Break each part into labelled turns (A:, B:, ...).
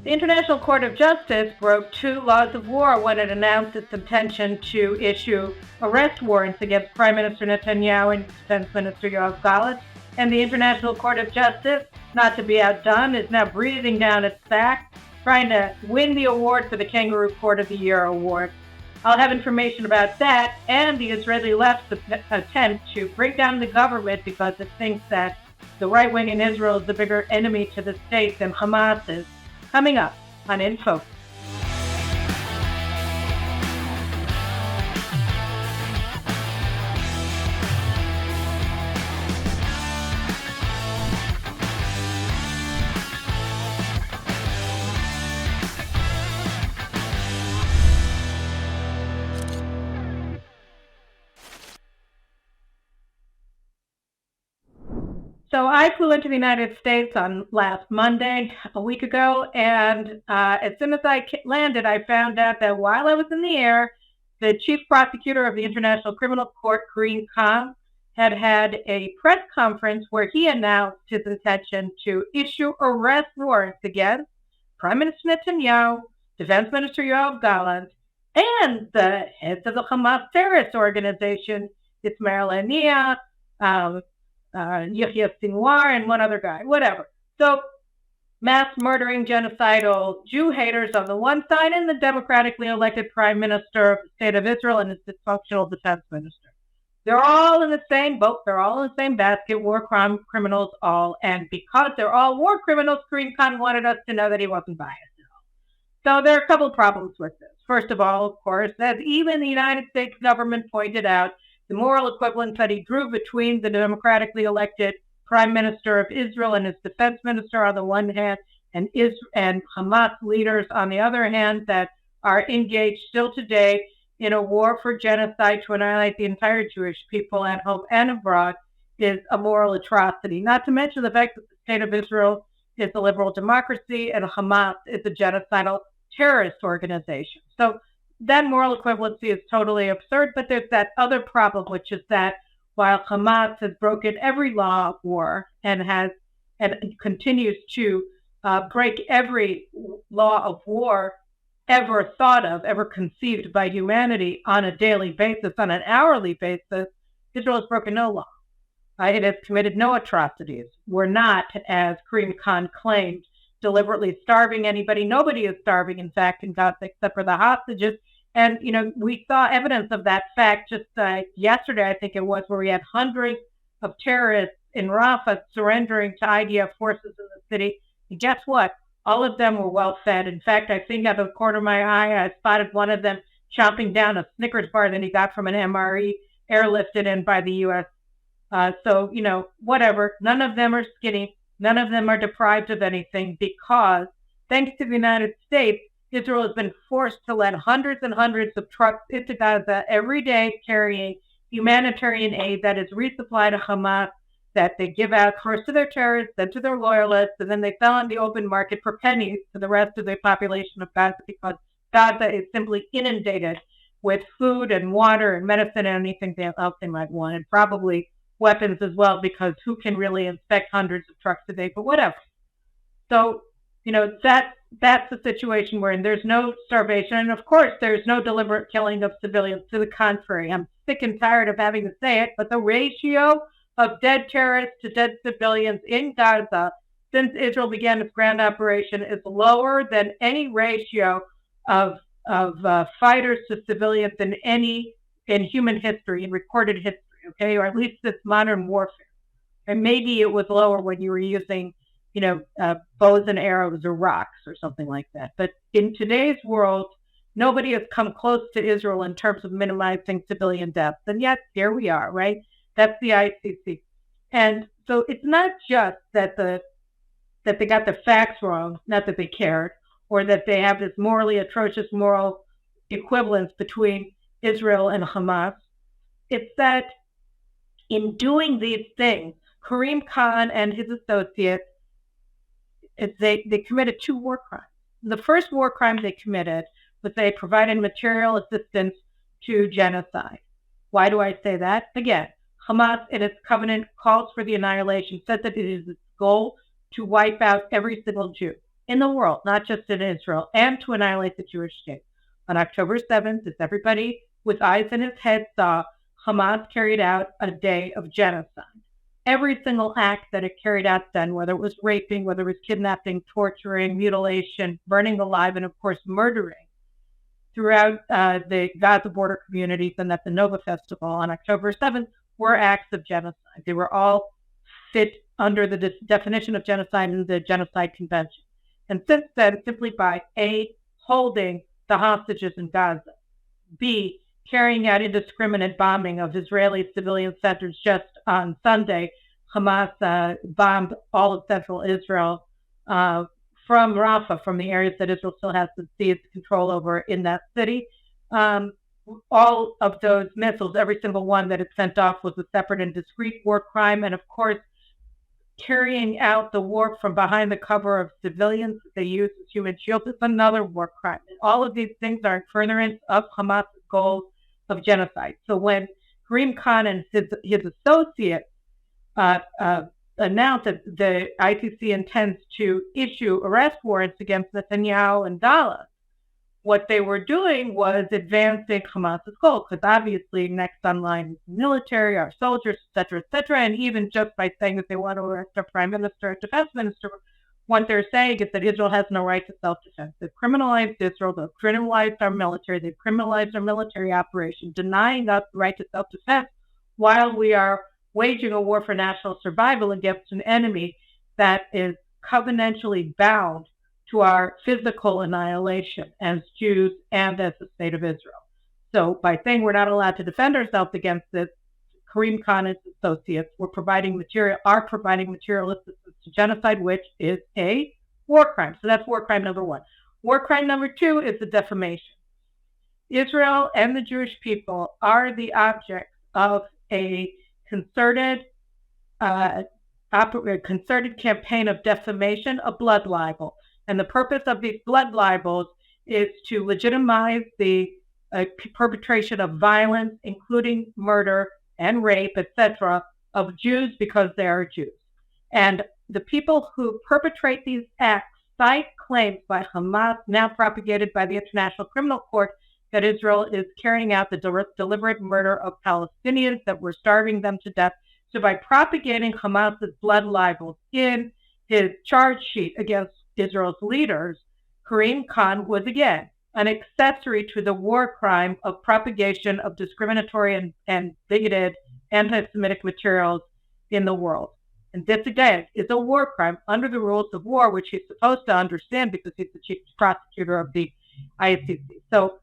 A: The International Court of Justice broke 2 laws of war when it announced its intention to issue arrest warrants against Prime Minister Netanyahu and Defense Minister Yoav Gallant. And the International Court of Justice, not to be outdone, is now breathing down its back, trying to win the award for the Kangaroo Court of the Year award. I'll have information about that and the Israeli left's attempt to bring down the government because it thinks that the right wing in Israel is the bigger enemy to the state than Hamas is. Coming up on In-Focus. So I flew into the United States on last Monday, a week ago, and as soon as I landed, I found out that while I was in the air, the chief prosecutor of the International Criminal Court, Karim Khan, had a press conference where he announced his intention to issue arrest warrants against Prime Minister Netanyahu, Defense Minister Yoav Gallant, and the heads of the Hamas terrorist organization, Ismail Haniyeh, Yahya Sinwar, and one other guy, whatever. So mass murdering, genocidal Jew haters on the one side, and the democratically elected Prime Minister of the State of Israel and his dysfunctional defense minister. They're all in the same boat. They're all in the same basket, war criminals all. And because they're all war criminals, Karim Khan wanted us to know that he wasn't biased at all. So there are a couple of problems with this. First of all, of course, as even the United States government pointed out, the moral equivalence that he drew between the democratically elected Prime Minister of Israel and his defense minister on the one hand, and Hamas leaders on the other hand, that are engaged still today in a war for genocide to annihilate the entire Jewish people at home and abroad, is a moral atrocity. Not to mention the fact that the State of Israel is a liberal democracy and Hamas is a genocidal terrorist organization. So that moral equivalency is totally absurd, but there's that other problem, which is that while Hamas has broken every law of war and continues to break every law of war ever thought of, ever conceived by humanity on a daily basis, on an hourly basis, Israel has broken no law. It has committed no atrocities. We're not, as Karim Khan claimed, deliberately starving anybody. Nobody is starving, in fact, in Gaza, except for the hostages. And, we saw evidence of that fact just yesterday, I think it was, where we had hundreds of terrorists in Rafah surrendering to IDF forces in the city. And guess what? All of them were well fed. In fact, I think out of the corner of my eye, I spotted one of them chomping down a Snickers bar that he got from an MRE airlifted in by the U.S. So, whatever. None of them are skinny. None of them are deprived of anything because, thanks to the United States, Israel has been forced to let hundreds and hundreds of trucks into Gaza every day carrying humanitarian aid that is resupplied to Hamas, that they give out first to their terrorists, then to their loyalists, and then they sell on the open market for pennies to the rest of the population of Gaza because Gaza is simply inundated with food and water and medicine and anything else they might want, and probably weapons as well, because who can really inspect hundreds of trucks a day, but whatever. So, that's the situation we're in. There's no starvation. And of course, there's no deliberate killing of civilians. To the contrary, I'm sick and tired of having to say it, but the ratio of dead terrorists to dead civilians in Gaza since Israel began its ground operation is lower than any ratio of fighters to civilians in human history, in recorded history, okay? Or at least it's modern warfare. And maybe it was lower when you were using bows and arrows or rocks or something like that. But in today's world, nobody has come close to Israel in terms of minimizing civilian deaths. And yet, here we are, right? That's the ICC. And so it's not just that they got the facts wrong, not that they cared, or that they have this morally atrocious moral equivalence between Israel and Hamas. It's that in doing these things, Karim Khan and his associates, they committed 2 war crimes. The first war crime they committed was they provided material assistance to genocide. Why do I say that? Again, Hamas in its covenant calls for the annihilation, says that it is its goal to wipe out every single Jew. in the world, not just in Israel, and to annihilate the Jewish state. On October 7th, as everybody with eyes in his head saw, Hamas carried out a day of genocide. Every single act that it carried out then, whether it was raping, whether it was kidnapping, torturing, mutilation, burning alive, and of course murdering throughout the Gaza border communities and at the Nova Festival on October 7th were acts of genocide. They were all fit under the definition of genocide in the Genocide Convention. And since then, simply by A, holding the hostages in Gaza, B, carrying out indiscriminate bombing of Israeli civilian centers. Just on Sunday, Hamas bombed all of central Israel from Rafah, from the areas that Israel still has to seize control over in that city. All of those missiles, every single one that it sent off, was a separate and discrete war crime. And of course, carrying out the war from behind the cover of civilians they use as human shields is another war crime. And all of these things are in furtherance of Hamas' goals of genocide. So when Karim Khan and his associates announced that the ICC intends to issue arrest warrants against Netanyahu and Dallas, what they were doing was advancing Hamas' goals, because obviously next online is the military, our soldiers, et cetera, and even just by saying that they want to arrest our prime minister and defense minister, what they're saying is that Israel has no right to self-defense. They've criminalized Israel, they've criminalized our military, they've criminalized our military operation, denying us the right to self-defense while we are waging a war for national survival against an enemy that is covenantally bound to our physical annihilation as Jews and as the state of Israel. So by saying we're not allowed to defend ourselves against this, Karim Khan and his associates are providing material assistance to genocide, which is a war crime. So that's war crime number one. War crime number two is the defamation. Israel and the Jewish people are the object of a concerted campaign of defamation, a blood libel. And the purpose of these blood libels is to legitimize the perpetration of violence, including murder and rape, etc., of Jews because they are Jews. And the people who perpetrate these acts cite claims by Hamas, now propagated by the International Criminal Court, that Israel is carrying out the deliberate murder of Palestinians, that we're starving them to death. So by propagating Hamas's blood libels in his charge sheet against Israel's leaders, Karim Khan was again an accessory to the war crime of propagation of discriminatory and bigoted anti-Semitic materials in the world. And this, again, is a war crime under the rules of war, which he's supposed to understand because he's the chief prosecutor of the ICC. So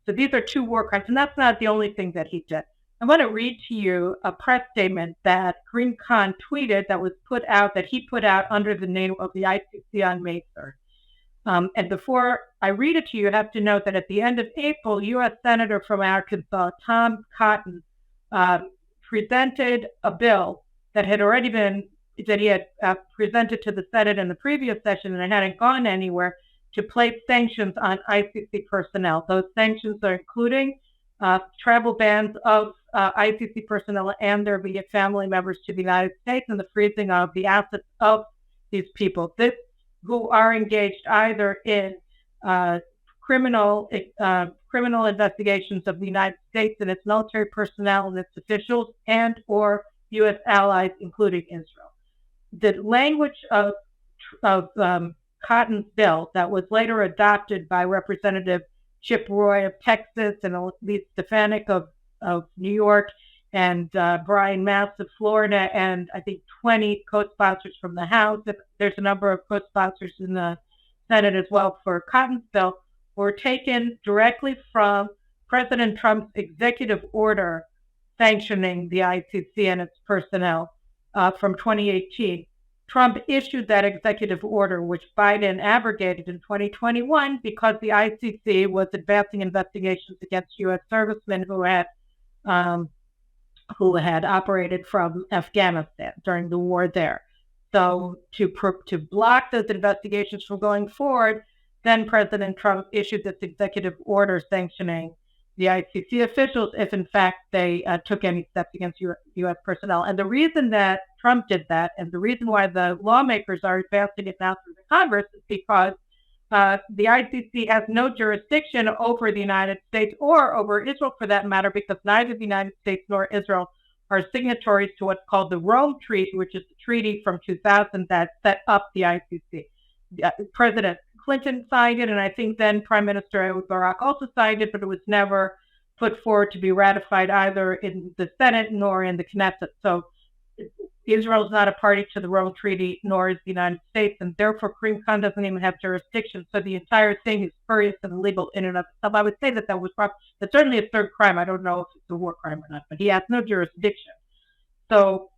A: these are two war crimes, and that's not the only thing that he did. I want to read to you a press statement that Karim Khan tweeted that he put out under the name of the ICC on May 3rd. And before I read it to you, I have to note that at the end of April, U.S. Senator from Arkansas, Tom Cotton, presented a bill that he had presented to the Senate in the previous session, and it hadn't gone anywhere, to place sanctions on ICC personnel. Those sanctions are including travel bans of ICC personnel and their immediate family members to the United States, and the freezing of the assets of these people who are engaged either in criminal investigations of the United States and its military personnel and its officials, and or U.S. allies, including Israel. The language of Cotton's bill that was later adopted by Representative Chip Roy of Texas and Elise Stefanik of New York and Brian Mast of Florida, and I think 20 co-sponsors from the House. There's a number of co-sponsors in the Senate as well for Cotton's bill, were taken directly from President Trump's executive order sanctioning the ICC and its personnel from 2018. Trump issued that executive order, which Biden abrogated in 2021 because the ICC was advancing investigations against U.S. servicemen who had operated from Afghanistan during the war there. So to block those investigations from going forward, then President Trump issued this executive order sanctioning the ICC officials if, in fact, they took any steps against U.S. personnel. And the reason that Trump did that, and the reason why the lawmakers are advancing it now through the Congress is because the ICC has no jurisdiction over the United States or over Israel for that matter, because neither the United States nor Israel are signatories to what's called the Rome Treaty, which is the treaty from 2000 that set up the ICC. President Clinton signed it, and I think then Prime Minister Barack also signed it, but it was never put forward to be ratified either in the Senate nor in the Knesset. So Israel is not a party to the Rome Treaty, nor is the United States, and therefore Karim Khan doesn't even have jurisdiction. So the entire thing is spurious and illegal in and of itself. I would say that was that's certainly a third crime. I don't know if it's a war crime or not, but he has no jurisdiction. So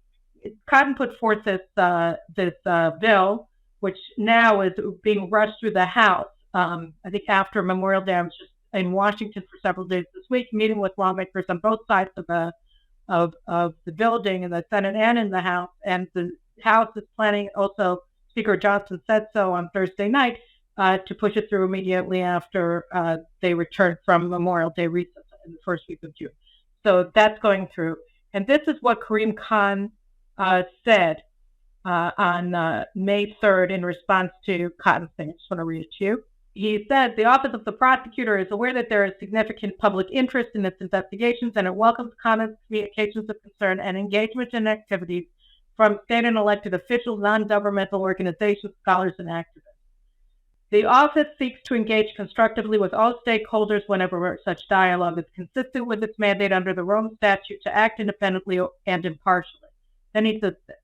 A: Cotton put forth this bill, which now is being rushed through the House. I think after Memorial Day, I was just in Washington for several days this week, meeting with lawmakers on both sides of the building, in the Senate and in the House. And the House is planning, also Speaker Johnson said so on Thursday night, to push it through immediately after they return from Memorial Day recess in the first week of June. So that's going through. And this is what Karim Khan said on May 3rd in response to Cotton's thing. I just want to read it to you. He said, the Office of the Prosecutor is aware that there is significant public interest in its investigations, and it welcomes comments, communications of concern, and engagement in activities from state and elected officials, non-governmental organizations, scholars, and activists. The office seeks to engage constructively with all stakeholders whenever such dialogue is consistent with its mandate under the Rome Statute to act independently and impartially. Then he says this.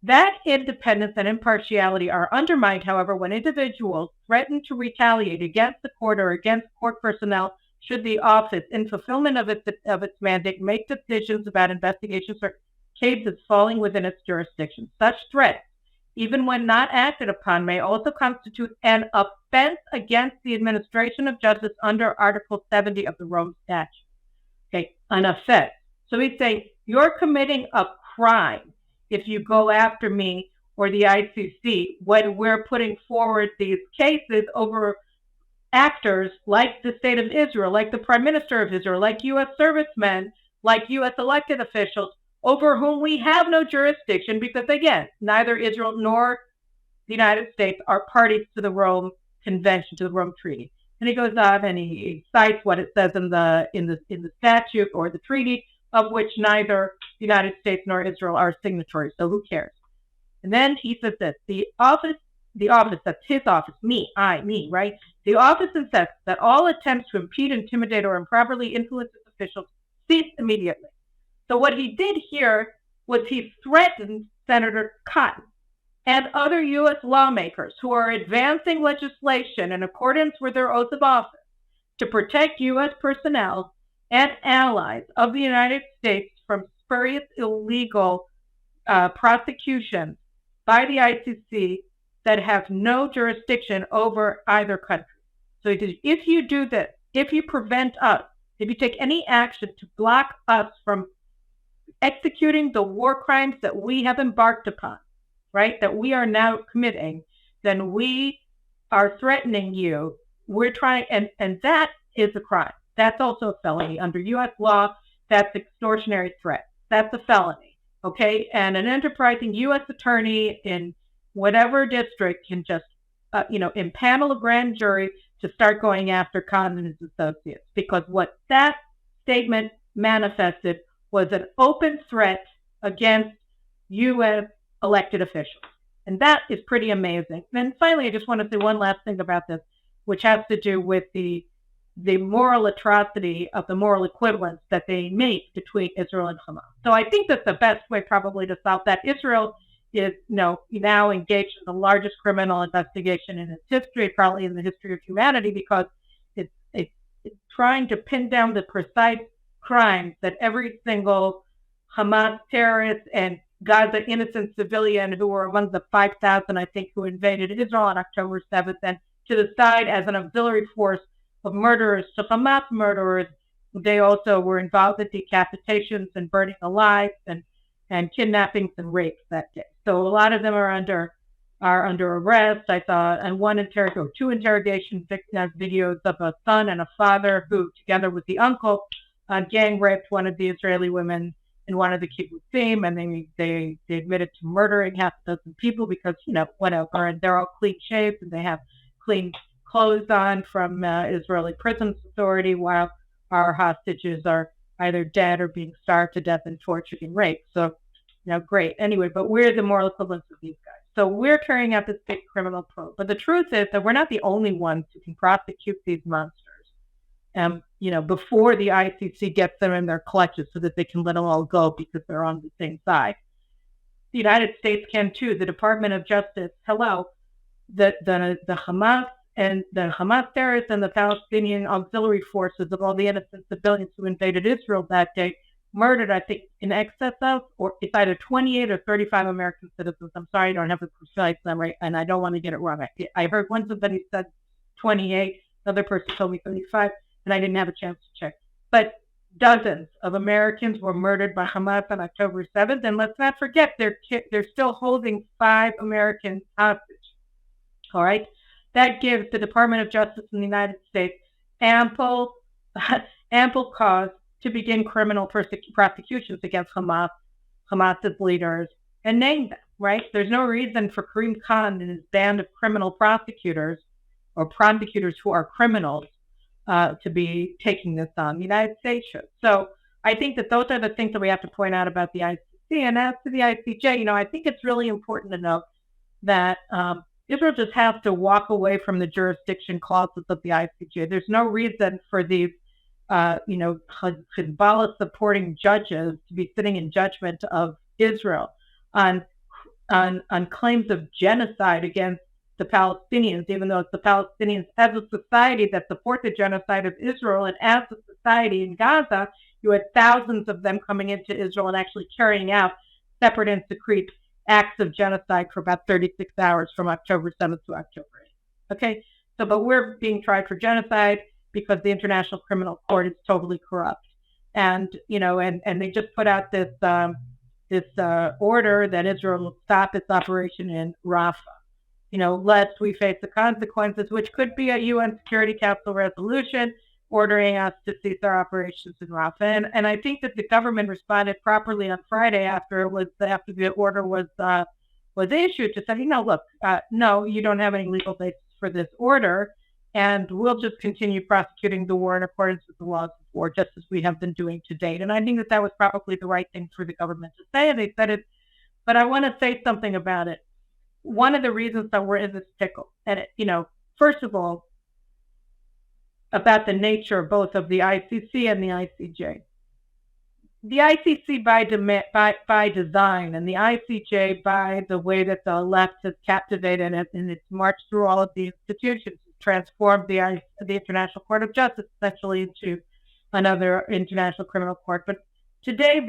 A: That independence and impartiality are undermined, however, when individuals threaten to retaliate against the court or against court personnel should the office, in fulfillment of its mandate, make decisions about investigations or cases falling within its jurisdiction. Such threats, even when not acted upon, may also constitute an offense against the administration of justice under Article 70 of the Rome Statute. Okay, an offense. So he's saying you're committing a crime if you go after me or the ICC when we're putting forward these cases over actors like the State of Israel, like the Prime Minister of Israel, like U.S. servicemen, like U.S. elected officials, over whom we have no jurisdiction because, again, neither Israel nor the United States are parties to the Rome Convention, to the Rome Treaty. And he goes on and he cites what it says in the statute or the treaty, of which neither the United States nor Israel are signatories. So who cares? And then he says this, the office, that's his office, me, right? The office insists that all attempts to impede, intimidate, or improperly influence its officials cease immediately. So what he did here was he threatened Senator Cotton and other U.S. lawmakers who are advancing legislation in accordance with their oath of office to protect U.S. personnel and allies of the United States from spurious illegal prosecutions by the ICC that have no jurisdiction over either country. So he says, if you do this, if you prevent us, if you take any action to block us from executing the war crimes that we have embarked upon, right, that we are now committing, then we are threatening you. We're trying, and that is a crime. That's also a felony. Under U.S. law, that's extortionary threat. That's a felony, okay? And an enterprising U.S. attorney in whatever district can just, impanel a grand jury to start going after Khan and his associates. Because what that statement manifested was an open threat against U.S. elected officials. And that is pretty amazing. And finally, I just want to say one last thing about this, which has to do with the moral atrocity of the moral equivalence that they make between Israel and Hamas. So I think that's the best way probably to solve that. Israel is now engaged in the largest criminal investigation in its history, probably in the history of humanity, because it's trying to pin down the precise crimes that every single Hamas terrorist and Gaza innocent civilian who were among the 5,000, I think, who invaded Israel on October 7th, and to the side as an auxiliary force of murderers to Hamas murderers. They also were involved in decapitations and burning alive and kidnappings and rapes that day. So a lot of them are under arrest. I saw two interrogation videos of a son and a father who, together with the uncle, gang raped one of the Israeli women in one of the kibbutzim, and they admitted to murdering half a dozen people because, whatever, and they're all clean shaved and they have clean clothes on from Israeli Prisons Authority, while our hostages are either dead or being starved to death and tortured and raped. So, great. Anyway, but we're the moral equivalents of these guys. So we're carrying out this big criminal probe. But the truth is that we're not the only ones who can prosecute these monsters. Before the ICC gets them in their clutches so that they can let them all go because they're on the same side. The United States can too. The Department of Justice, the Hamas and the Hamas terrorists and the Palestinian auxiliary forces of all the innocent civilians who invaded Israel that day murdered, I think, in excess of, or it's either 28 or 35 American citizens. I'm sorry, I don't have the precise number, and I don't want to get it wrong. I heard one somebody said 28, another person told me 35, and I didn't have a chance to check. But dozens of Americans were murdered by Hamas on October 7th, and let's not forget they're still holding 5 Americans hostage. All right? That gives the Department of Justice in the United States ample cause to begin criminal prosecutions against Hamas's leaders, and name them, right? There's no reason for Karim Khan and his band of criminal prosecutors or prosecutors who are criminals to be taking this on. The United States should. So I think that those are the things that we have to point out about the ICC. And as to the ICJ, I think it's really important to note that Israel just has to walk away from the jurisdiction clauses of the ICJ. There's no reason for these Hezbollah supporting judges to be sitting in judgment of Israel on claims of genocide against the Palestinians, even though it's the Palestinians as a society that support the genocide of Israel, and as a society in Gaza, you had thousands of them coming into Israel and actually carrying out separate and discrete acts of genocide for about 36 hours from October 7th to October 8th. Okay, but we're being tried for genocide because the International Criminal Court is totally corrupt, and they just put out this order that Israel will stop its operation in Rafah. Lest we face the consequences, which could be a UN Security Council resolution ordering us to cease our operations in Rafah. And I think that the government responded properly on Friday after the order was issued to say, look, no, you don't have any legal basis for this order, and we'll just continue prosecuting the war in accordance with the laws of war, just as we have been doing to date. And I think that was probably the right thing for the government to say, and they said it. But I want to say something about it. One of the reasons that we're in this pickle, and first of all, about the nature both of the ICC and the ICJ. The ICC by design, and the ICJ by the way that the left has captivated it and it's marched through all of the institutions, transformed the International Court of Justice essentially into another international criminal court. But today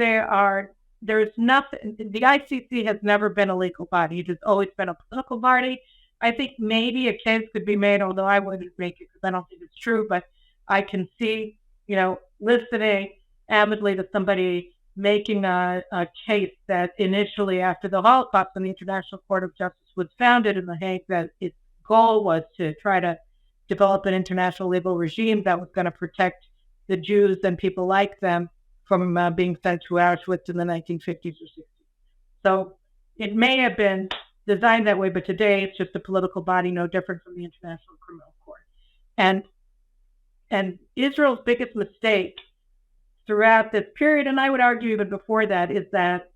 A: there's nothing. The ICC has never been a legal body. It has always been a political body. I think maybe a case could be made, although I wouldn't make it because I don't think it's true, but I can see, listening avidly to somebody making a case that initially after the Holocaust and the International Court of Justice was founded in The Hague, that its goal was to try to develop an international legal regime that was going to protect the Jews and people like them from being sent to Auschwitz in the 1950s or 60s. So it may have been designed that way, but today it's just a political body, no different from the International Criminal Court. And Israel's biggest mistake throughout this period, and I would argue even before that, is that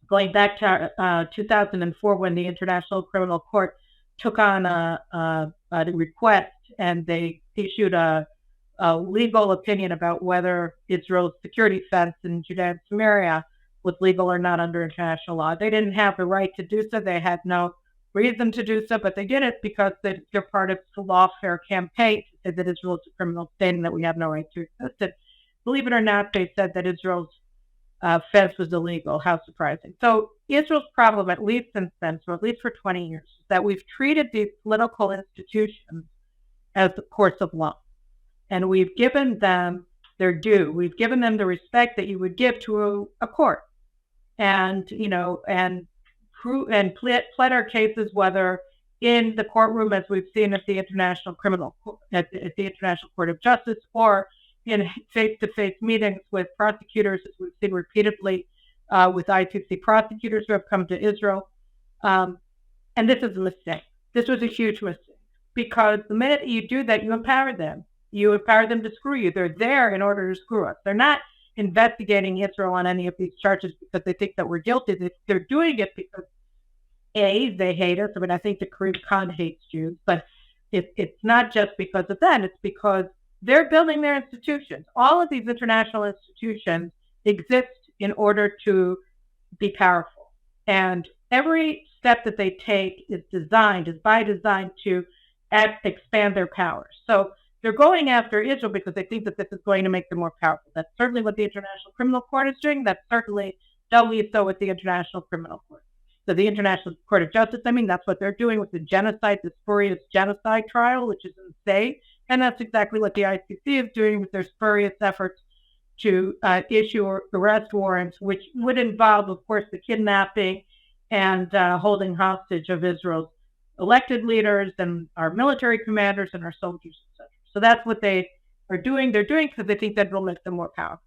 A: going back to 2004 when the International Criminal Court took on a request and they issued a legal opinion about whether Israel's security fence in Judea and Samaria was legal or not under international law. They didn't have the right to do so. They had no reason to do so, but they did it because they're part of the lawfare campaign to say that Israel is a criminal state and that we have no right to exist. And believe it or not, they said that Israel's fence was illegal. How surprising. So Israel's problem, at least since then, so at least for 20 years, is that we've treated these political institutions as the courts of law. And we've given them their due. We've given them the respect that you would give to a court. And, and pled our cases, whether in the courtroom, as we've seen at the International at the International Court of Justice, or in face-to-face meetings with prosecutors, as we've seen repeatedly with ICC prosecutors who have come to Israel. And this is a mistake. This was a huge mistake, because the minute you do that, you empower them. You empower them to screw you. They're there in order to screw us. They're not investigating Israel on any of these charges because they think that we're guilty. They're doing it because, A, they hate us. I mean, I think the Karim Khan hates Jews, but it's not just because of that. It's because they're building their institutions. All of these international institutions exist in order to be powerful. And every step that they take is by design to expand their powers. So they're going after Israel because they think that this is going to make them more powerful. That's certainly what the International Criminal Court is doing. That's certainly doubly so with the International Criminal Court. So the International Court of Justice, that's what they're doing with the genocide, the spurious genocide trial, which is insane. And that's exactly what the ICC is doing with their spurious efforts to issue arrest warrants, which would involve, of course, the kidnapping and holding hostage of Israel's elected leaders and our military commanders and our soldiers, etc. So that's what they are doing. They're doing because they think that will make them more powerful.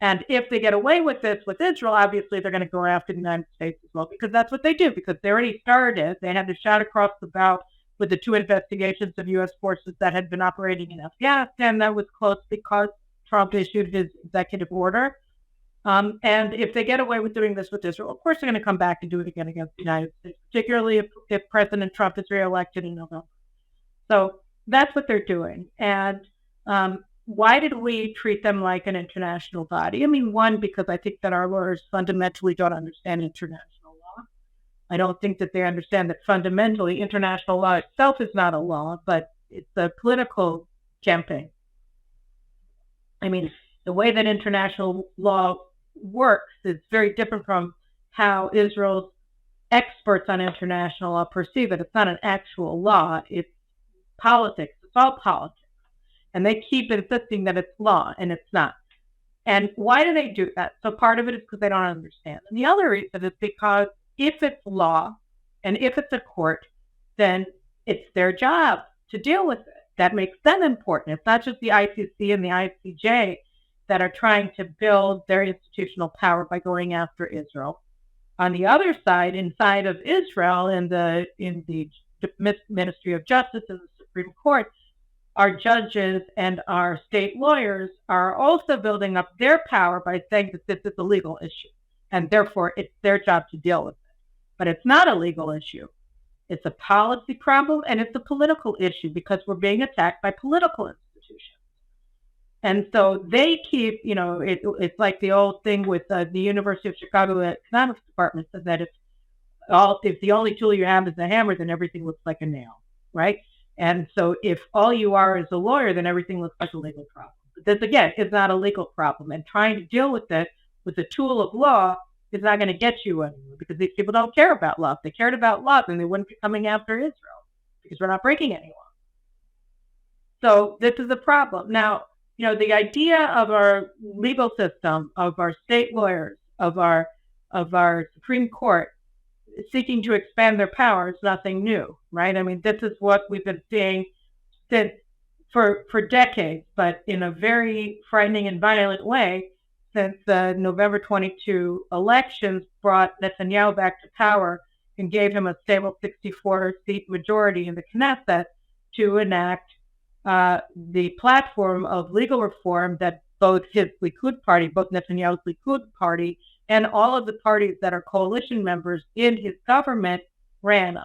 A: And if they get away with this with Israel, obviously they're going to go after the United States as well, because that's what they do, because they already started. They had to shout across the bow with the 2 investigations of U.S. forces that had been operating in Afghanistan. That was close because Trump issued his executive order. And if they get away with doing this with Israel, of course they're going to come back and do it again against the United States, particularly if President Trump is reelected in November. So that's what they're doing. And why did we treat them like an international body? One, because I think that our lawyers fundamentally don't understand international law. I don't think that they understand that fundamentally international law itself is not a law, but it's a political campaign. The way that international law works is very different from how Israel's experts on international law perceive it. It's not an actual law. It's politics. It's all politics. And they keep insisting that it's law, and it's not. And why do they do that? So part of it is because they don't understand. And the other reason is because if it's law and if it's a court, then it's their job to deal with it. That makes them important. It's not just the ICC and the ICJ that are trying to build their institutional power by going after Israel. On the other side, inside of Israel, in the Ministry of Justice and the Supreme Court, our judges and our state lawyers are also building up their power by saying that this is a legal issue, and therefore it's their job to deal with it. But it's not a legal issue. It's a policy problem, and it's a political issue because we're being attacked by political institutions. And so they keep, it's like the old thing with the University of Chicago Economics Department says that if the only tool you have is a hammer, then everything looks like a nail, right? And so if all you are is a lawyer, then everything looks like a legal problem. But this, again, is not a legal problem. And trying to deal with it with the tool of law is not going to get you anywhere, because these people don't care about law. If they cared about law, then they wouldn't be coming after Israel, because we're not breaking any law. So this is a problem. Now, the idea of our legal system, of our state lawyers, of our Supreme Court seeking to expand their power is nothing new, right? This is what we've been seeing for decades, but in a very frightening and violent way since the November 22 elections brought Netanyahu back to power and gave him a stable 64-seat majority in the Knesset to enact the platform of legal reform that both his Likud party, both Netanyahu's Likud party, and all of the parties that are coalition members in his government ran on.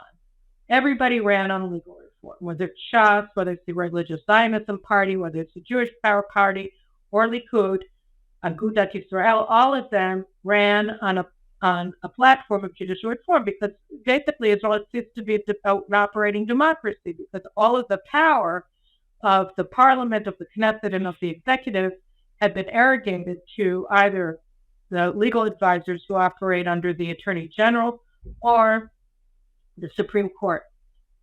A: Everybody ran on legal reform, whether it's Shas, whether it's the Religious Zionism Party, whether it's the Jewish Power Party, or Likud, Agudat Yisrael, all of them ran on a platform of judicial reform, because basically Israel seems to be an operating democracy, because all of the power of the parliament, of the Knesset, and of the executive had been arrogated to either the legal advisors who operate under the Attorney General or the Supreme Court.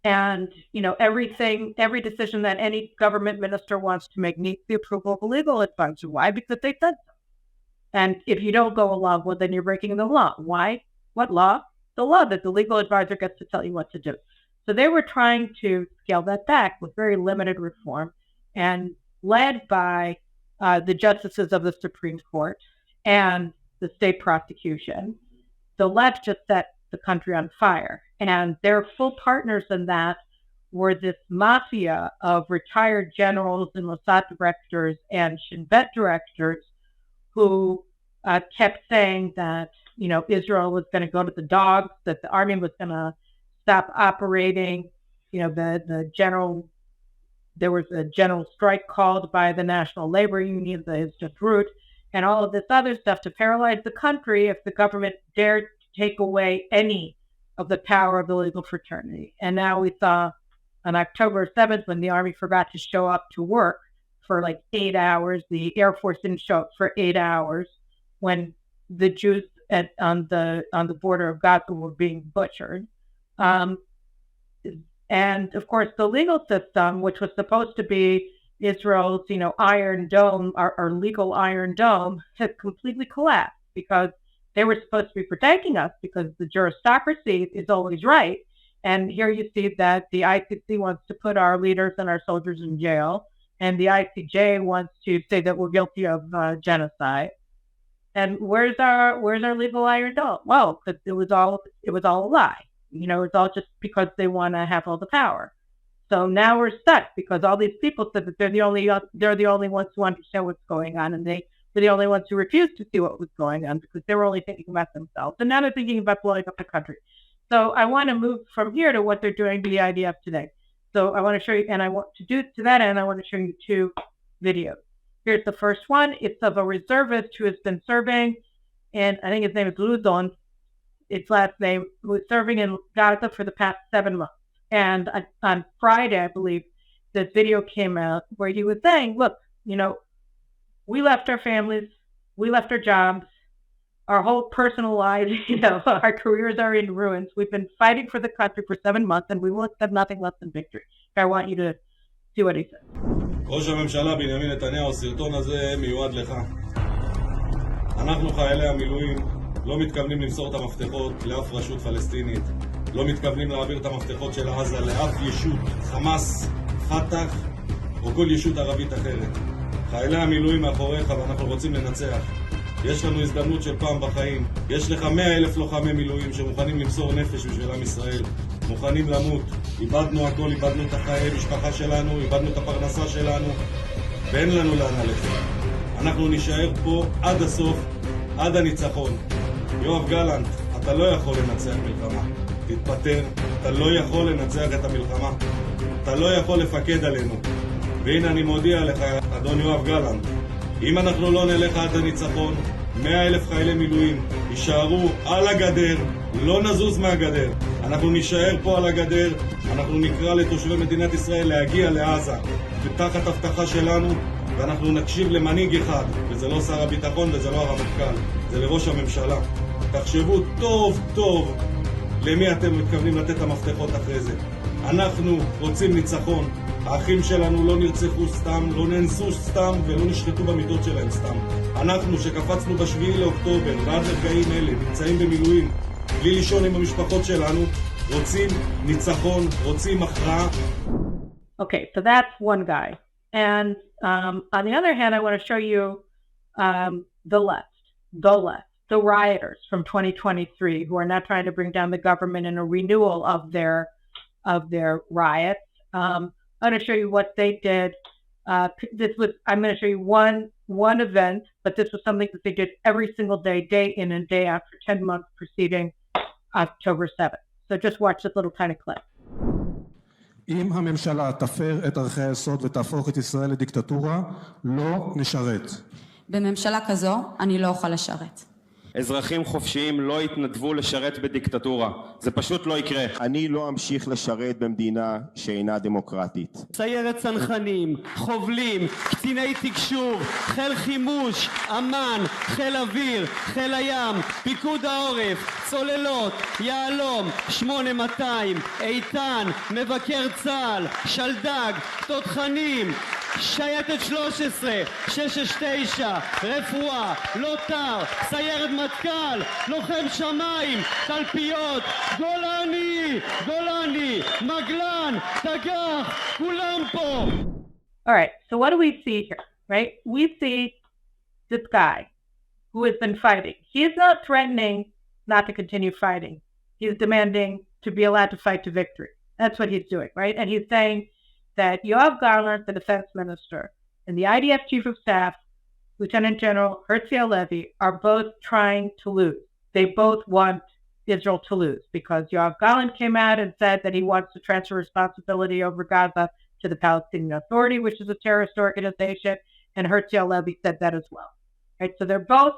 A: And, every decision that any government minister wants to make needs the approval of a legal advisor. Why? Because they said so. And if you don't go along, well, then you're breaking the law. Why? What law? The law that the legal advisor gets to tell you what to do. So they were trying to scale that back with very limited reform, and led by the justices of the Supreme Court and the state prosecution. The left just set the country on fire. And their full partners in that were this mafia of retired generals and Mossad directors and Shin Bet directors who kept saying that, Israel was going to go to the dogs, that the army was going to stop operating. There was a general strike called by the National Labor Union, the Histadrut, and all of this other stuff to paralyze the country if the government dared to take away any of the power of the legal fraternity. And now we saw on October 7th, when the army forgot to show up to work for like 8 hours, the Air Force didn't show up for 8 hours, when the Jews on the border of Gaza were being butchered. And of course, the legal system, which was supposed to be Israel's, iron dome, our legal iron dome, has completely collapsed because they were supposed to be protecting us because the juristocracy is always right. And here you see that the ICC wants to put our leaders and our soldiers in jail, and the ICJ wants to say that we're guilty of genocide. And where's our legal iron dome? Well, it was all a lie. It's all just because they want to have all the power. So now we're stuck because all these people said that they're the only ones who understand what's going on, and they were the only ones who refused to see what was going on because they were only thinking about themselves. And now they're thinking about blowing up the country. So I want to move from here to what they're doing to the IDF today. So I want to show you, and I want to show you 2 videos. Here's the first one. It's of a reservist who has been serving, and I think his name is Ludon, its last name, who was serving in Gaza for the past 7 months. And on Friday, I believe, this video came out where he was saying, look, we left our families, we left our jobs, our whole personal lives, our careers are in ruins. We've been fighting for the country for 7 months, and we will accept nothing less than victory. I want you to see what he said.
B: ראש הממשלה בנימין נתניהו, הסרטון הזה מיועד לך. אנחנו חיילי המילואים לא מתכוונים למסור את המפתחות לאף רשות פלסטינית. לא מתכוונים להעביר את המפתחות של עזה לאף ישות, חמאס, פתח או כל ישות ערבית אחרת. חיילי המילואים מאחוריך ואנחנו רוצים לנצח. יש לנו הזדמנות של פעם בחיים. יש לך 100,000 לוחמי מילואים שמוכנים למסור נפש בשביל עם ישראל. מוכנים למות. איבדנו הכל, איבדנו את החיי משפחה שלנו, איבדנו את הפרנסה שלנו, ואין לנו לאן ללכת. אנחנו נשאר פה עד הסוף, עד הניצחון. יואב גלנט, אתה לא יכול לנצח מלחמה. תתפטר, אתה לא יכול לנצח את המלחמה. אתה לא יכול לפקד עלינו. והנה אני מודיע לך, אדון יואב גלנט, אם אנחנו לא נלך עד הניצחון, 100,000 חיילי מילואים יישארו על הגדר, לא נזוז מהגדר. אנחנו נשאר פה על הגדר, אנחנו נקרא לתושבי מדינת ישראל להגיע לעזה, תחת הבטחה שלנו, ואנחנו נקשיב למנהיג אחד, וזה לא שר הביטחון וזה לא הרמטכ"ל, זה לראש הממשלה. תחשבו טוב טוב למי אתם מתכוונים לתת המפתחות אחרי זה. אנחנו רוצים ניצחון. האחים שלנו לא נרצחו סתם, לא נאנסו סתם ולא נשחטו במיטות שלהם סתם. אנחנו שקפצנו ב7 לאוקטובר ועד לרגעים אלה נמצאים במילואים בלי לישון עם המשפחות שלנו, רוצים ניצחון, רוצים הכרעה.
A: Okay, so that's one guy. And on the other hand, I want to show you the left, the rioters from 2023 who are now trying to bring down the government in a renewal of their riots. I'm going to show you what they did. I'm going to show you one event, but this was something that they did every single day, day in and day out for 10 months preceding October 7th. So just watch this little tiny clip.
C: אם הממשלה תפר את ערכי היסוד ותהפוך את ישראל לדיקטטורה, לא נשרת.
D: בממשלה כזו אני לא אוכל לשרת.
E: אזרחים חופשיים לא יתנדבו לשרת בדיקטטורה. זה פשוט לא יקרה.
F: אני לא אמשיך לשרת במדינה שאינה דמוקרטית.
G: סיירת צנחנים, חובלים, קציני תקשור, חיל חימוש, אמ"ן, חיל אוויר, חיל הים, פיקוד העורף, צוללות, יהלום, 8200, איתן, מבקר צה"ל, שלדג, תותחנים, שייטת 13, 669, רפואה, לוטר, סיירת מטכ"ל, לוחם שמיים, תלפיות, גולני, מגלן, תגח, כולם פה.
A: All right, so what do we see here, right? We see this guy who has been fighting. He is not threatening not to continue fighting. He's demanding to be allowed to fight to victory. That's what he's doing, right? And he's saying that Yoav Gallant, the defense minister, and the IDF chief of staff, Lieutenant General Herzi Halevi, are both trying to lose. They both want Israel to lose because Yoav Gallant came out and said that he wants to transfer responsibility over Gaza to the Palestinian Authority, which is a terrorist organization, and Herzi Halevi said that as well. Right? So they're both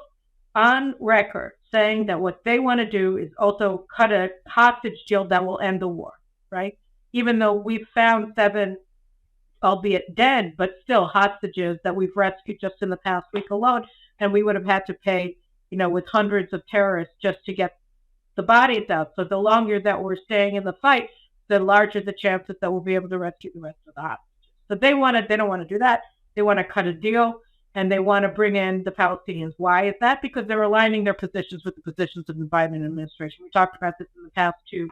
A: on record saying that what they want to do is also cut a hostage deal that will end the war, right? Even though we've found 7, albeit dead, but still hostages that we've rescued just in the past week alone, and we would have had to pay, with hundreds of terrorists just to get the bodies out. So the longer that we're staying in the fight, the larger the chances that we'll be able to rescue the rest of the hostages. So they don't want to do that. They want to cut a deal, and they want to bring in the Palestinians. Why is that? Because they're aligning their positions with the positions of the Biden administration. We talked about this in the past 2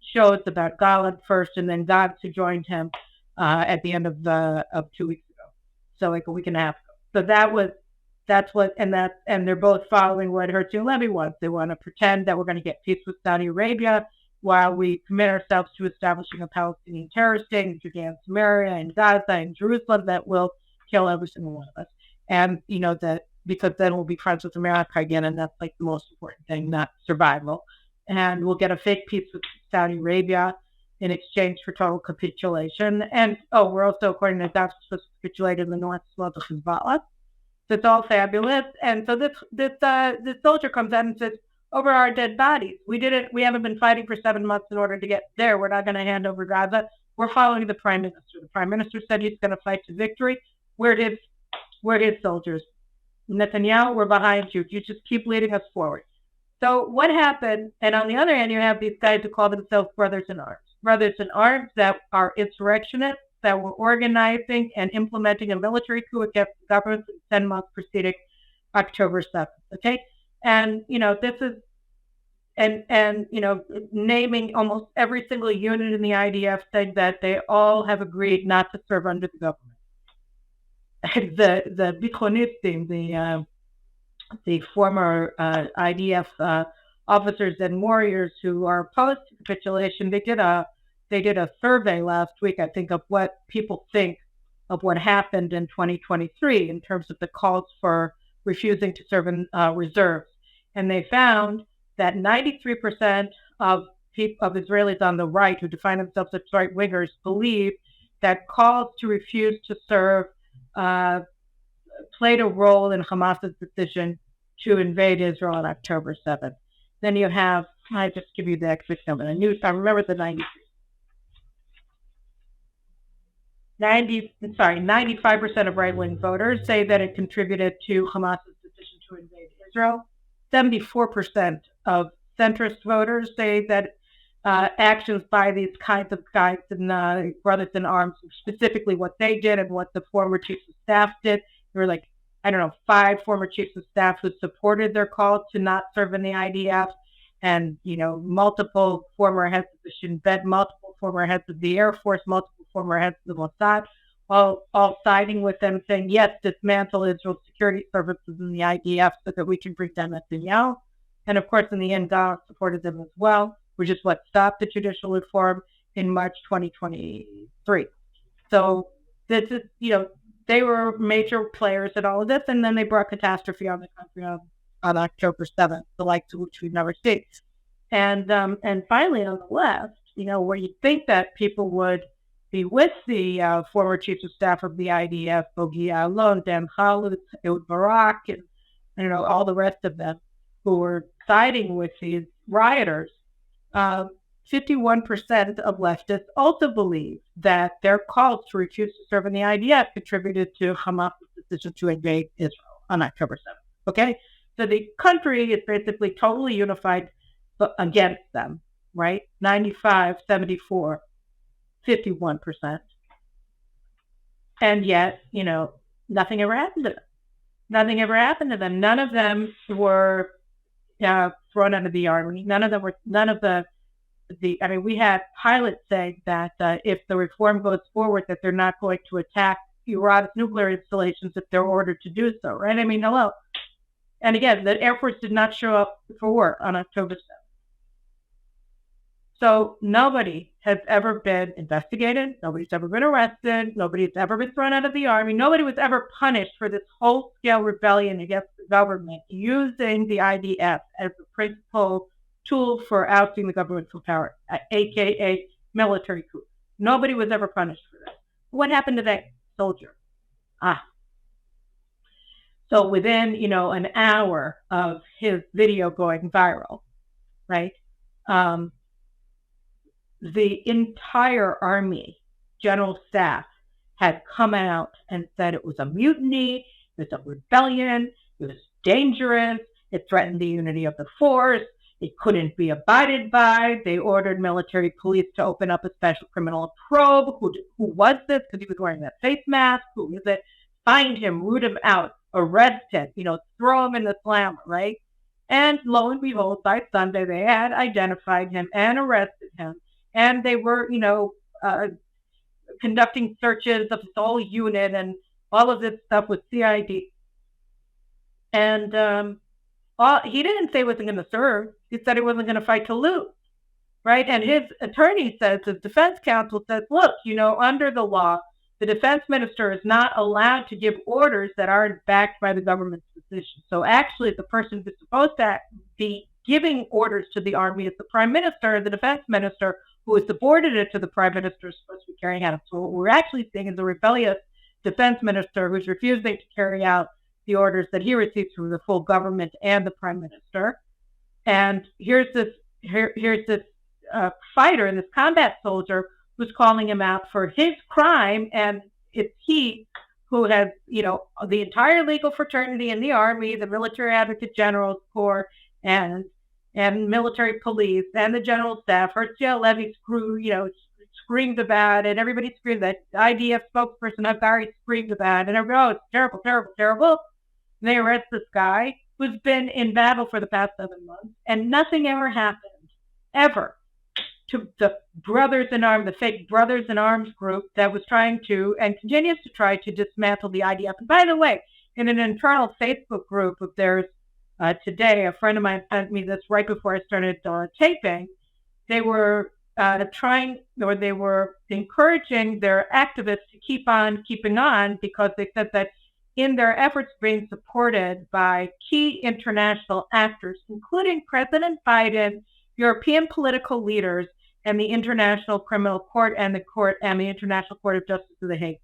A: shows about Gallant first, and then Gantz, who joined him at the end of 2 weeks ago, so like a week and a half ago. So and they're both following what Herzi Halevi wants. They want to pretend that we're going to get peace with Saudi Arabia while we commit ourselves to establishing a Palestinian terror state in Judea and Samaria and Gaza and Jerusalem that will kill every single one of us. And that because then we'll be friends with America again, and that's like the most important thing, not survival. And we'll get a fake peace with Saudi Arabia in exchange for total capitulation. And we're also, according to that, supposed to capitulate in the north as well to Hezbollah. So it's all fabulous. And so this soldier comes out and says, over our dead bodies, we haven't been fighting for 7 months in order to get there. We're not going to hand over Gaza. We're following the prime minister. The prime minister said he's going to fight to victory. Where'd his soldiers? Netanyahu, we're behind you. You just keep leading us forward. So what happened? And on the other hand, you have these guys who call themselves brothers in arms that are insurrectionists, that were organizing and implementing a military coup against the government in 10 months preceding October 7th. Okay, and this is naming almost every single unit in the IDF, saying that they all have agreed not to serve under the government. The Bitronistim, the former IDF officers and warriors who are opposed to capitulation, they did a survey last week, I think, of what people think of what happened in 2023 in terms of the calls for refusing to serve in reserves. And they found that 93% of Israelis on the right who define themselves as right-wingers believe that calls to refuse to serve played a role in Hamas's decision to invade Israel on October 7th. Then you have, I just give you the exact number. I remember the 95% of right-wing voters say that it contributed to Hamas's decision to invade Israel. 74% of centrist voters say that actions by these kinds of guys and brothers in arms, specifically what they did and what the former chiefs of staff did. There were 5 former chiefs of staff who supported their call to not serve in the IDF, and multiple former heads of the Shin Bet, multiple former heads of the Air Force, multiple former heads of the Mossad, all siding with them, saying, yes, dismantle Israel's security services in the IDF so that we can bring down Netanyahu. And of course, in the end, God supported them as well, which is what stopped the judicial reform in March 2023. So this is, they were major players in all of this, and then they brought catastrophe on the country on October 7th, the likes of which we've never seen. And finally, on the left, where you'd think that people would be with the former chiefs of staff of the IDF, Bogi Ya'alon, Dan Khalid, Ehud Barak, and all the rest of them who were siding with these rioters, 51% of leftists also believe that their calls to refuse to serve in the IDF contributed to Hamas' decision to invade Israel on October 7th. Okay? So the country is basically totally unified against them, right? 95, 74, 51%. And yet, nothing ever happened to them. Nothing ever happened to them. None of them were thrown out of the army. We had pilots saying that if the reform goes forward, that they're not going to attack Iran's nuclear installations if they're ordered to do so, right? Hello. And again, the Air Force did not show up for work on October 7th. So nobody has ever been investigated. Nobody's ever been arrested. Nobody's ever been thrown out of the Army. Nobody was ever punished for this whole-scale rebellion against the government using the IDF as the principal tool for ousting the government from power, aka military coup. Nobody was ever punished for that. What happened to that soldier? So within, an hour of his video going viral, right? The entire Army general staff had come out and said it was a mutiny, it was a rebellion, it was dangerous, it threatened the unity of the force, it couldn't be abided by. They ordered military police to open up a special criminal probe. Who was this? Because he was wearing that face mask. Who is it? Find him, root him out, arrest him, throw him in the slammer, right? And lo and behold, by Sunday, they had identified him and arrested him. And they were, conducting searches of his whole unit and all of this stuff with CID. And he didn't say he wasn't going to serve. He said he wasn't going to fight to lose, right? And his attorney says, his defense counsel says, look, under the law, the defense minister is not allowed to give orders that aren't backed by the government's position. So actually, the person who's supposed to be giving orders to the Army is the prime minister. The defense minister, who is subordinate to the prime minister, is supposed to be carrying out. So what we're actually seeing is a rebellious defense minister who's refusing to carry out the orders that he receives from the full government and the prime minister. And here's this fighter, this combat soldier, who's calling him out for his crime, and it's he who has, the entire legal fraternity in the Army, the Military Advocate General's Corps, and military police, and the general staff. Herziel Levy screamed about it. Everybody screamed that. The IDF spokesperson, Agari, screamed about it. And everybody, it's terrible, terrible, terrible. And they arrest this guy who's been in battle for the past 7 months, and nothing ever happened, ever, to the Brothers in Arms, the fake Brothers in Arms group that was trying to, and continues to try to, dismantle the IDF. And by the way, in an internal Facebook group of theirs today, a friend of mine sent me this right before I started taping. They were they were encouraging their activists to keep on keeping on, because they said that in their efforts being supported by key international actors, including President Biden, European political leaders, and the International Criminal Court and the International Court of Justice of The Hague.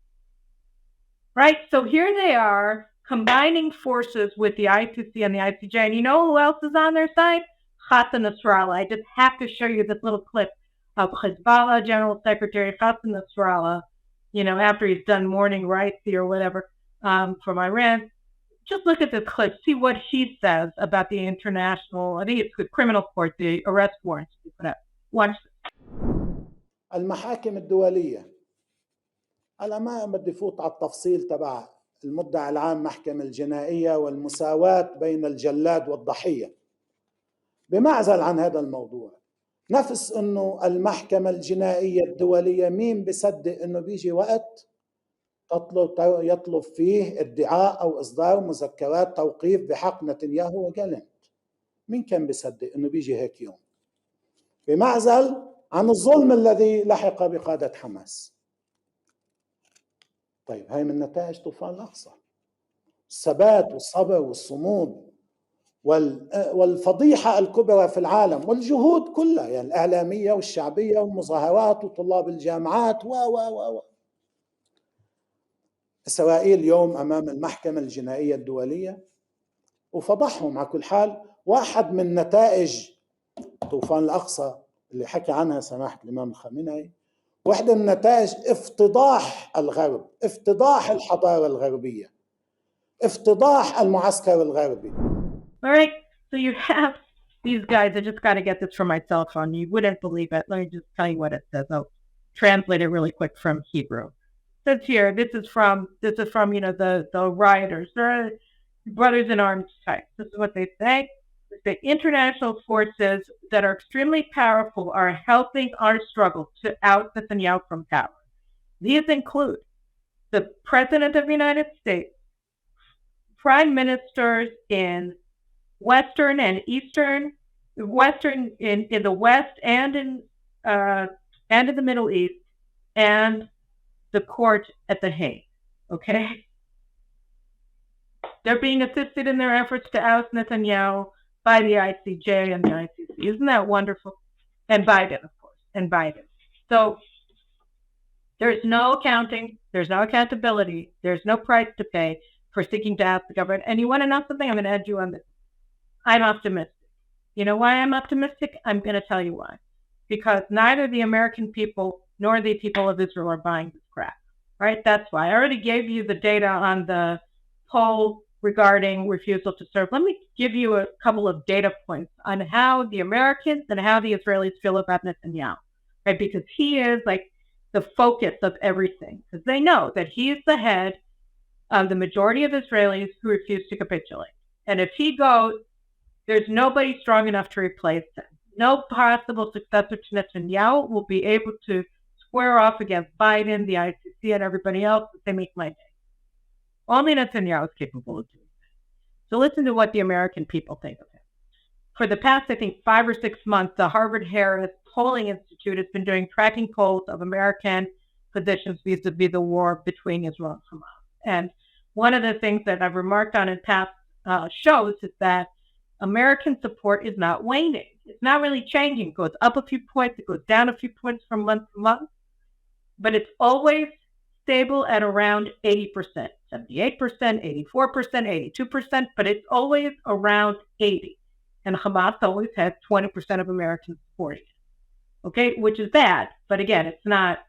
A: Right? So here they are combining forces with the ICC and the ICJ. And you know who else is on their side? Hassan Nasrallah. I just have to show you this little clip of Hezbollah General Secretary Hassan Nasrallah, after he's done morning rites or whatever from Iran. Just look at this clip. See what he says about the international, I think it's the criminal court, the arrest warrants. Watch this.
H: المحاكم الدولية على ما بدي فوت على التفصيل تبع المدعي العام محكمة الجنائية والمساواة بين الجلاد والضحية. بمعزل عن هذا الموضوع، نفس انه المحكمة الجنائية الدولية مين بصدق انه بيجي وقت يطلب فيه ادعاء او اصدار مذكرات توقيف بحق نتنياهو وجالنت؟ مين كان بيصدق انه بيجي هيك يوم؟ بمعزل عن الظلم الذي لحق بقادة حماس. طيب هاي من نتائج طوفان الأقصى، الثبات والصبر والصمود والفضيحة الكبرى في العالم والجهود كلها، يعني الإعلامية والشعبية والمظاهرات وطلاب الجامعات و إسرائيل اليوم أمام المحكمة الجنائية الدولية وفضحهم. على كل حال، واحد من نتائج طوفان الأقصى اللي حكى عنها سماحة الإمام الخامنئي، واحدة من نتائج افتضاح الغرب، افتضاح الحضارة الغربية، افتضاح المعسكر الغربي.
A: All right, so you have these guys. I just got to get this from my cell phone. You wouldn't believe it. Let me just tell you what it says. I'll translate it really quick from Hebrew. It says here, this is from the rioters. They're Brothers in Arms type. This is what they say. The international forces that are extremely powerful are helping our struggle to oust Netanyahu from power. These include the President of the United States, prime ministers in Western and Eastern, Western in the West and in the Middle East, and the court at The Hague. Okay, they're being assisted in their efforts to oust Netanyahu by the ICJ and the ICC. Isn't that wonderful? And Biden, of course, and Biden. So there's no accounting, there's no accountability, there's no price to pay for seeking to oust the government. And you want to know something? I'm going to add you on this. I'm optimistic. You know why I'm optimistic? I'm going to tell you why. Because neither the American people nor the people of Israel are buying this crap. Right? That's why. I already gave you the data on the poll regarding refusal to serve. Let me give you a couple of data points on how the Americans and how the Israelis feel about Netanyahu. Right? Because he is like the focus of everything. Because they know that he is the head of the majority of Israelis who refuse to capitulate. And if he goes, there's nobody strong enough to replace him. No possible successor to Netanyahu will be able to square off against Biden, the ICC, and everybody else if they make my day. Only Netanyahu is capable of doing that. So listen to what the American people think of him. For the past, I think, 5 or 6 months, the Harvard-Harris Polling Institute has been doing tracking polls of American positions vis-a-vis the war between Israel and Hamas. And one of the things that I've remarked on in past shows is that American support is not waning. It's not really changing. It goes up a few points, it goes down a few points from month to month, but it's always stable at around 80%, 78%, 84%, 82%, but it's always around 80. And Hamas always has 20% of Americans supporting it. Okay, which is bad, but again, it's not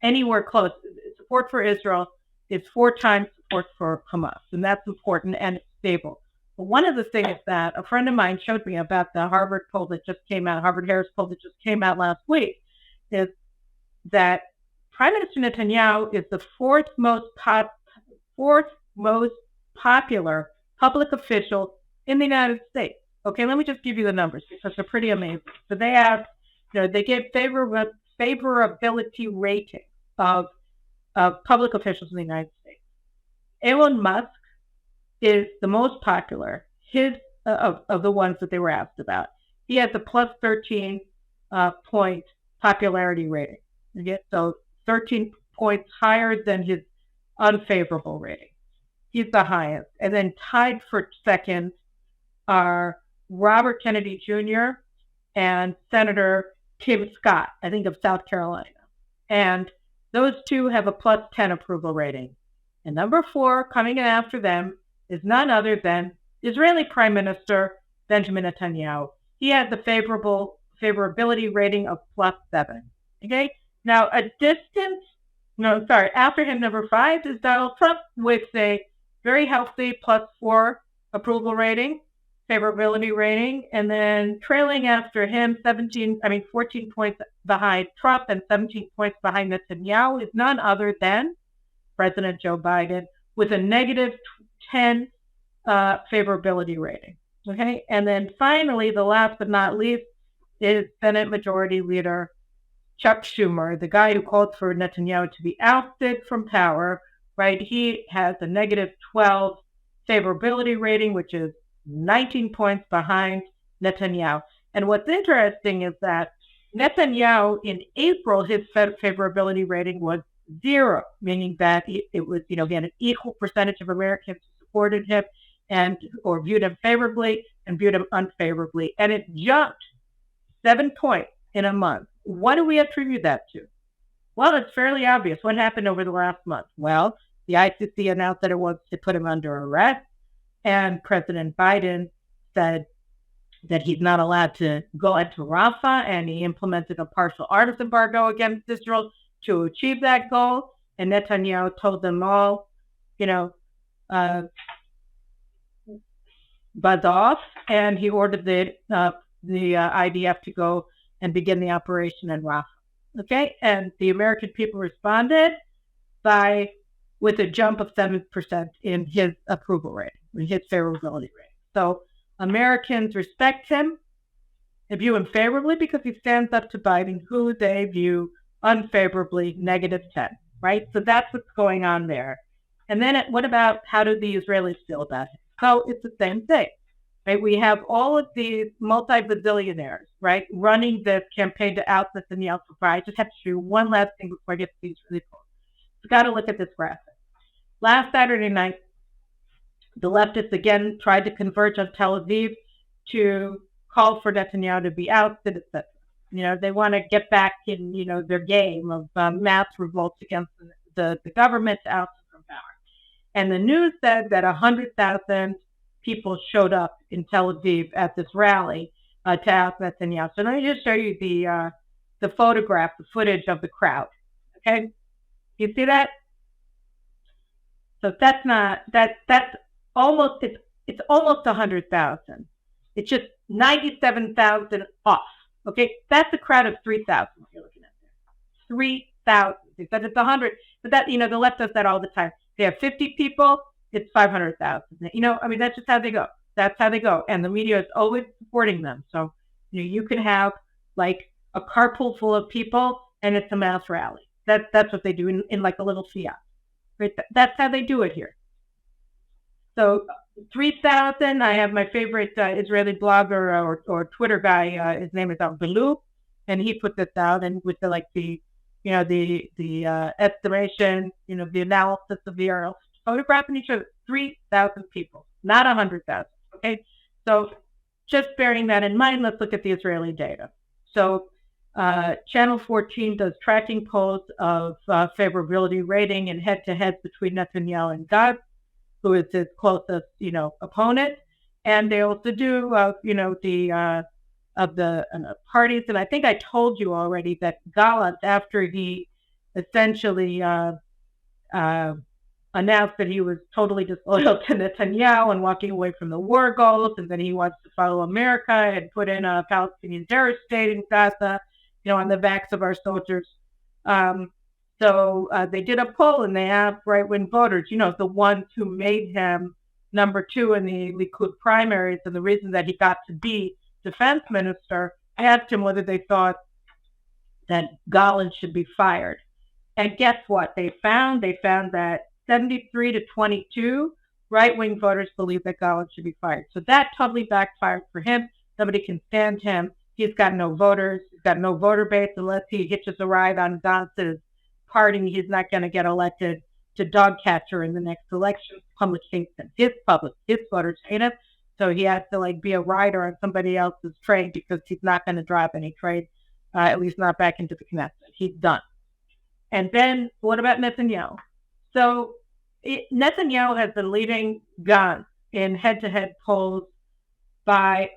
A: anywhere close. Support for Israel is 4 times support for Hamas, and that's important and it's stable. But one of the things that a friend of mine showed me about the Harvard poll that just came out, Harvard-Harris poll that just came out last week, is that Prime Minister Netanyahu is the fourth most popular public official in the United States. Okay, let me just give you the numbers because they're pretty amazing. So they have, they give favorability rating of public officials in the United States. Elon Musk is the most popular of the ones that they were asked about. He has a plus 13 point popularity rating. So 13 points higher than his unfavorable rating. He's the highest. And then tied for second are Robert Kennedy Jr. and Senator Tim Scott, I think of South Carolina. And those two have a plus 10 approval rating. And number 4, coming in after them, is none other than Israeli Prime Minister Benjamin Netanyahu. He had the favorability rating of plus 7. Okay? Now, after him, number 5 is Donald Trump with a very healthy plus 4 approval rating, favorability rating, and then trailing after him 14 points behind Trump and 17 points behind Netanyahu is none other than President Joe Biden with a negative 10 favorability rating. Okay, and then finally, the last but not least is Senate Majority Leader Chuck Schumer, the guy who called for Netanyahu to be ousted from power. Right, he has a negative 12 favorability rating, which is 19 points behind Netanyahu. And what's interesting is that Netanyahu in April, his favorability rating was 0, meaning that it was, again, an equal percentage of Americans who supported him or viewed him favorably and viewed him unfavorably. And it jumped 7 points in a month. What do we attribute that to? Well, it's fairly obvious. What happened over the last month? Well, the ICC announced that it wants to put him under arrest, and President Biden said that he's not allowed to go into Rafah, and he implemented a partial arms embargo against Israel to achieve that goal. And Netanyahu told them all, buzz off, and he ordered the IDF to go and begin the operation in Rafah. Okay, and the American people responded with a jump of 7% in his approval rating, in his favorability rating. So Americans respect him and view him favorably because he stands up to Biden, who they view unfavorably, negative 10, right? So that's what's going on there. And then what about how do the Israelis feel about him? So it's the same thing. right? We have all of these multi-bazillionaires, right, running this campaign to out Netanyahu for power. I just have to show you one last thing before I get to these really cool. You've got to look at this graphic. Last Saturday night, the leftists again tried to converge on Tel Aviv to call for Netanyahu to be ousted, etc. They want to get back in, their game of mass revolts against the government to oust him from power. And the news said that 100,000 people showed up in Tel Aviv at this rally to oust Netanyahu. So let me just show you the photograph, the footage of the crowd. Okay, you see that? So that's almost it's almost 100,000. It's just 97,000 off. Okay, that's a crowd of 3,000 you're looking at there. 3,000. They said it's 100, but that the left does that all the time. They have 50 people, it's 500,000. That's just how they go. That's how they go, and the media is always supporting them. So you can have like a carpool full of people, and it's a mass rally. That's what they do in like a little Fiat. Right? That's how they do it here. So 3,000. I have my favorite Israeli blogger or Twitter guy. His name is Belu, and he put this out, and with the estimation, the analysis of the aerial photograph, and he showed 3,000 people, not 100,000. Okay, so just bearing that in mind, let's look at the Israeli data. So Channel 14 does tracking polls of favorability rating and head-to-head between Netanyahu and Gantz, who is his closest, opponent. And they also do, the parties. And I think I told you already that Gallant, after he essentially announced that he was totally disloyal to Netanyahu and walking away from the war goals, and that he wants to follow America and put in a Palestinian terrorist state in Gaza, on the backs of our soldiers. So they did a poll, and they asked right-wing voters, the ones who made him number 2 in the Likud primaries, and the reason that he got to be defense minister, asked him whether they thought that Gallant should be fired. And guess what? They found that 73 to 22 right-wing voters believe that Gallant should be fired. So that totally backfired for him. Nobody can stand him. He's got no voters. He's got no voter base unless he hitches a ride on Gantz's party. He's not going to get elected to dog catcher in the next election. Public hates him. His voters hate him. So he has to be a rider on somebody else's train because he's not going to drive any train, at least not back into the Knesset. He's done. And then what about Netanyahu? So Netanyahu has been leading Gantz in head-to-head polls by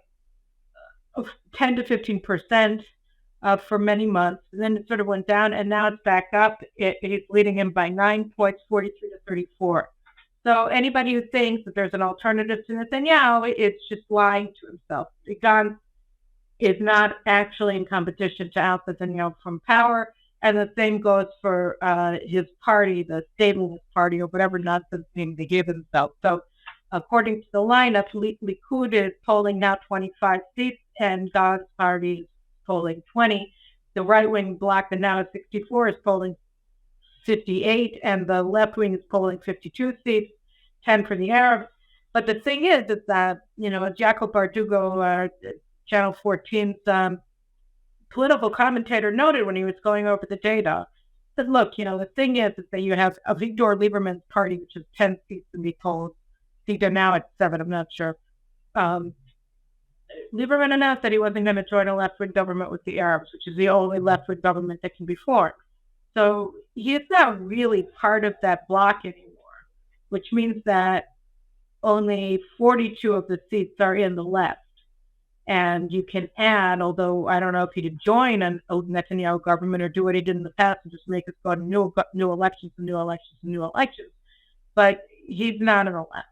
A: 10 to 15% for many months. And then it sort of went down, and now it's back up. He's leading him by 9 points, 43 to 34. So anybody who thinks that there's an alternative to Netanyahu, it's just lying to himself. Gantz is not actually in competition to oust Netanyahu from power, and the same goes for his party, the Stateless Party, or whatever nonsense name they give themselves. So according to the lineup, Likud is polling now 25 seats, and Gantz's party is polling 20. The right-wing bloc, that now is 64, is polling 58, and the left wing is polling 52 seats, 10 for the Arabs. But the thing is that, Jacob Bardugo, Channel 14's political commentator, noted when he was going over the data, said, look, the thing is that you have Avigdor Lieberman's party, which is 10 seats in the polls. I think they're now at 7, I'm not sure. Lieberman announced that he wasn't going to join a left-wing government with the Arabs, which is the only left-wing government that can be formed. So he is not really part of that bloc anymore, which means that only 42 of the seats are in the left. And you can add, although I don't know if he'd join a Netanyahu government or do what he did in the past and just make us go to new elections and new elections and new elections, but he's not in the left.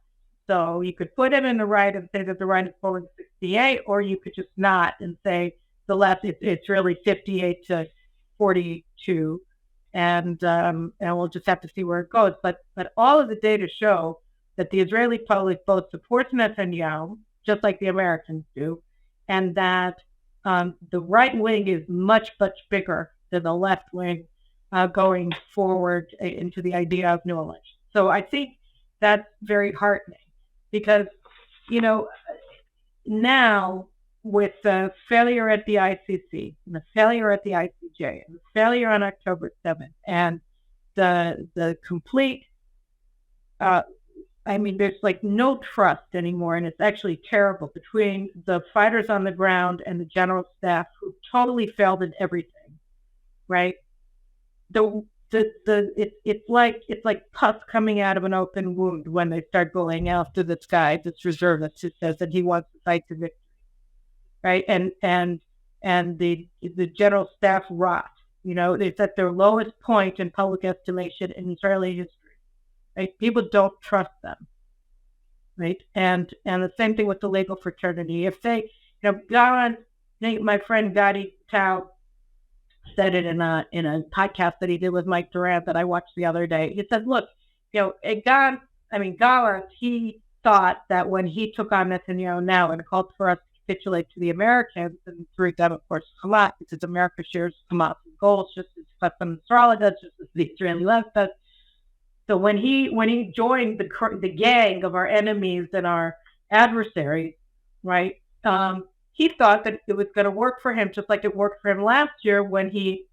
A: So you could put him in the right and say that the right is polling 68, or you could just not and say the left, it's really 58 to 42. And we'll just have to see where it goes. But all of the data show that the Israeli public both supports Netanyahu, just like the Americans do, and that the right wing is much, much bigger than the left wing going forward into the idea of new elections. So I think that's very heartening because, now, with the failure at the ICC, and the failure at the ICJ, and the failure on October 7th, and the complete, there's like no trust anymore, and it's actually terrible between the fighters on the ground and the general staff who totally failed in everything, right? It's like pus coming out of an open wound when they start going after this guy, this reservist who says that he wants to fight to victory, right? And the general staff rot. It's at their lowest point in public estimation in Israeli history. Right? People don't trust them, right? And the same thing with the legal fraternity. If they, my friend Gadi Tao said it in a podcast that he did with Mike Durant that I watched the other day. He said, look, Gallant, he thought that when he took on Netanyahu now and called for us to capitulate to the Americans, and through them, of course, Hamas, because America shares Hamas' goals, just as Qassam Nasrallah does, just as the Israeli left does. So when he joined the gang of our enemies and our adversaries, right, he thought that it was going to work for him, just like it worked for him last year when he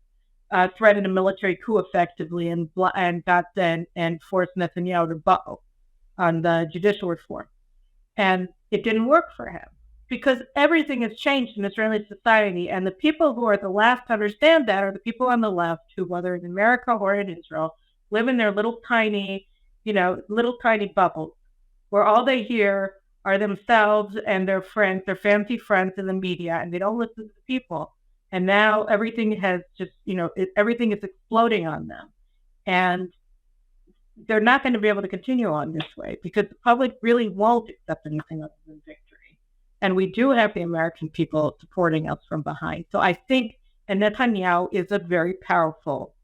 A: threatened a military coup effectively and forced Netanyahu to bow on the judicial reform. And it didn't work for him because everything has changed in Israeli society. And the people who are the last to understand that are the people on the left who, whether in America or in Israel, live in their little tiny bubbles where all they hear are themselves and their friends, their fancy friends in the media, and they don't listen to the people. And now everything has just, everything is exploding on them. And they're not going to be able to continue on this way because the public really won't accept anything other than victory. And we do have the American people supporting us from behind. So I think Netanyahu is a very powerful,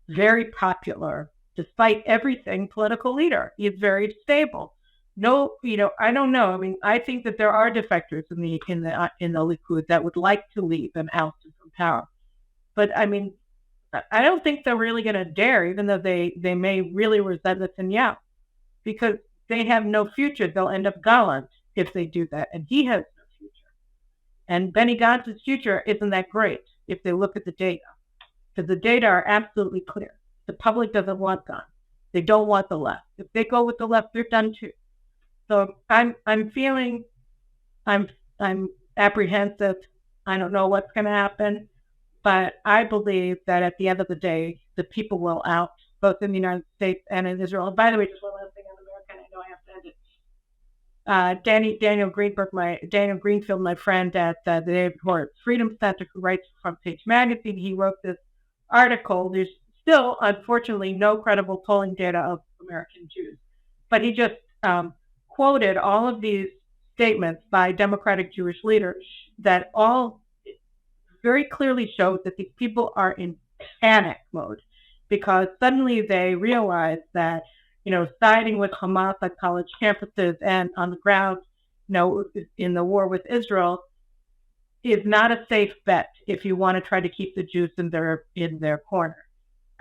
A: very popular, despite everything, political leader. He's very stable. No, I don't know. I think that there are defectors in the Likud that would like to leave and oust him from power. But I don't think they're really going to dare, even though they may really resent Netanyahu, because they have no future. They'll end up Gallant if they do that, and he has no future. And Benny Gantz's future isn't that great if they look at the data, because the data are absolutely clear. The public doesn't want Gantz. They don't want the left. If they go with the left, they're done too. So I'm apprehensive. I don't know what's going to happen, but I believe that at the end of the day, the people will out, both in the United States and in Israel. And by the way, just one last thing on America, and I know I have to end it. Daniel Greenfield, my friend at the David Horowitz Freedom Center, who writes for Front Page Magazine, he wrote this article. There's still, unfortunately, no credible polling data of American Jews, but he just quoted all of these statements by Democratic Jewish leaders that all very clearly showed that these people are in panic mode because suddenly they realize that, siding with Hamas on college campuses and on the ground, in the war with Israel is not a safe bet if you want to try to keep the Jews in their corner.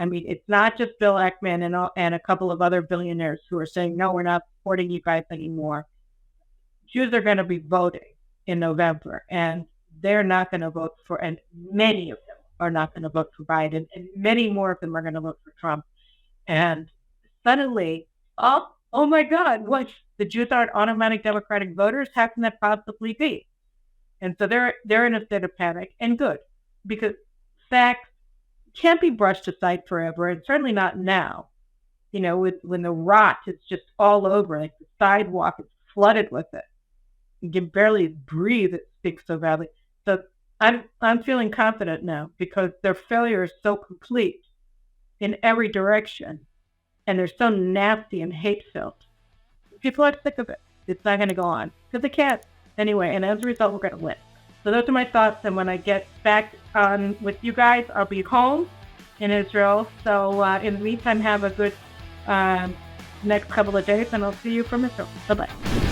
A: It's not just Bill Ackman and a couple of other billionaires who are saying, no, we're not supporting you guys anymore. Jews are going to be voting in November, and they're not going to vote for, and many of them are not going to vote for Biden, and many more of them are going to vote for Trump. And suddenly, oh my God, what? The Jews aren't automatic Democratic voters? How can that possibly be? And so they're in a state of panic, and good, because facts can't be brushed aside forever, and certainly not now. When the rot is just all over, like the sidewalk is flooded with it. You can barely breathe, it stinks so badly. So I'm feeling confident now because their failure is so complete in every direction, and they're so nasty and hate-filled. People are sick of it. It's not going to go on because they can't anyway, and as a result, we're going to win. So those are my thoughts, and when I get back on with you guys, I'll be home in Israel. So in the meantime, have a good next couple of days, and I'll see you from Israel. Bye-bye.